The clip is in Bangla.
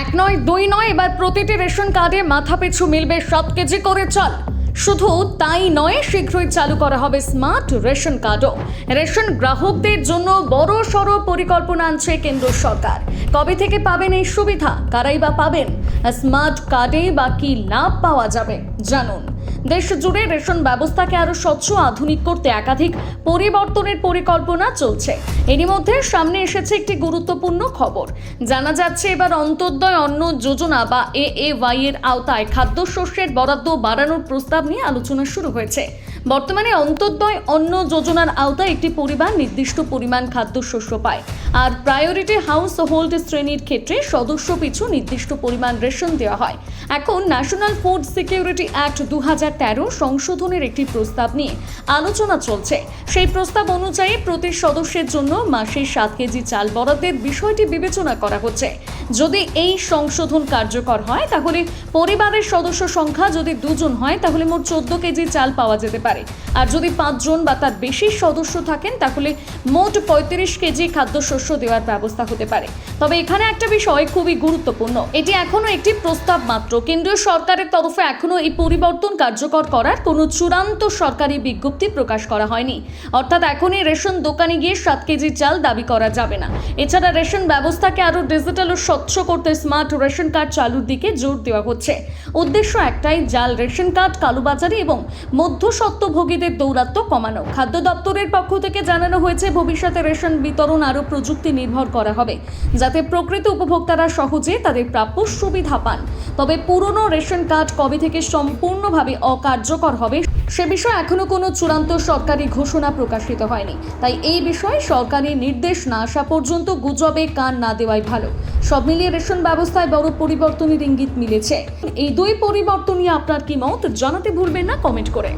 এক নয় দুই নয়, এবার প্রতিটি রেশন কার্ডে মাথাপিছু মিলবে 7 কেজি করে চাল। শুধু তাই নয়, শীঘ্রই চালু করা হবে স্মার্ট রেশন কার্ডও। রেশন গ্রাহকদের জন্য বড় সড় পরিকল্পনা আনছে কেন্দ্র সরকার। কবে থেকে পাবেন এই সুবিধা, কারাই বা পাবেন? স্মার্ট কার্ডে বা কি লাভ পাওয়া যাবে জানুন। দেশ জুড়ে রেশন ব্যবস্থাকে আরো স্বচ্ছ আধুনিক করতে একাধিক পরিবর্তনের পরিকল্পনা চলছে। এরই মধ্যে সামনে এসেছে একটি গুরুত্বপূর্ণ খবর। জানা যাচ্ছে এবার অন্তোদয় অন্ন যোজনা বা AAY এর আওতায় খাদ্যশস্যের বরাদ্দ বাড়ানোর প্রস্তাব নিয়ে আলোচনা শুরু হয়েছে। বর্তমানে অন্তোদয় অন্ন যোজনার আওতায় একটি পরিবার নির্দিষ্ট পরিমাণ খাদ্যশস্য পায়, আর প্রায়োরিটি হাউস হোল্ড শ্রেণীর ক্ষেত্রে সদস্য পিছু নির্দিষ্ট পরিমাণ রেশন দেওয়া হয়। এখন ন্যাশনাল ফুড সিকিউরিটি অ্যাক্ট 2013 সংশোধনের একটি প্রস্তাব নিয়ে আলোচনা চলছে। সেই প্রস্তাব অনুযায়ী প্রতি সদস্যের জন্য মাসে 7 কেজি চাল বরাদ্দের বিষয়টি বিবেচনা করা হচ্ছে। যদি এই সংশোধন কার্যকর হয়, তাহলে পরিবারের সদস্য সংখ্যা যদি 2 জন হয়, তাহলে মোট 14 কেজি চাল পাওয়া যেতে পারে। আর যদি 5 জন বা তার বেশি সদস্য থাকেন, তাহলে মোট 35 কেজি খাদ্যশস্য দেওয়ার ব্যবস্থা হতে পারে। তবে এখানে একটা বিষয় খুবই গুরুত্বপূর্ণ, এটি এখনো একটি প্রস্তাব মাত্র। কেন্দ্রীয় সরকারের তরফে এখনো এই পরিবর্তন কার্যকর করার কোনো চূড়ান্ত সরকারি বিজ্ঞপ্তি প্রকাশ করা হয়নি। অর্থাৎ এখনই রেশন দোকানে গিয়ে 7 কেজি চাল দাবি করা যাবে না। এছাড়া রেশন ব্যবস্থাকে আরো ডিজিটাল ও স্বচ্ছ করতে স্মার্ট রেশন কার্ড চালুর দিকে জোর দেওয়া হচ্ছে। উদ্দেশ্য একটাই, জাল রেশন কার্ড, কালোবাজারি এবং মধ্যস্বত্বভোগীদের দৌরাত্ম্য কমানো। খাদ্য দপ্তরের পক্ষ থেকে জানানো হয়েছে, ভবিষ্যতে রেশন বিতরণ আরও প্রযুক্তি নির্ভর করা হবে, যাতে প্রকৃত উপভোক্তারা সহজে তাদের প্রাপ্য সুবিধা পান। তবে পুরনো রেশন কার্ড কবে থেকে সম্পূর্ণভাবে অকার্যকর হবে সে বিষয়ে এখনো কোনো চূড়ান্ত সরকারি ঘোষণা প্রকাশিত হয়নি। তাই এই বিষয়ে সরকারি নির্দেশ না আসা পর্যন্ত গুজবে কান না দেওয়াই ভালো। সব মিলিয়ে রেশন ব্যবস্থায় বড় পরিবর্তনের ইঙ্গিত মিলেছে। এই দুই পরিবর্তন নিয়ে আপনার কি মত জানাতে ভুলবেন না কমেন্ট করে।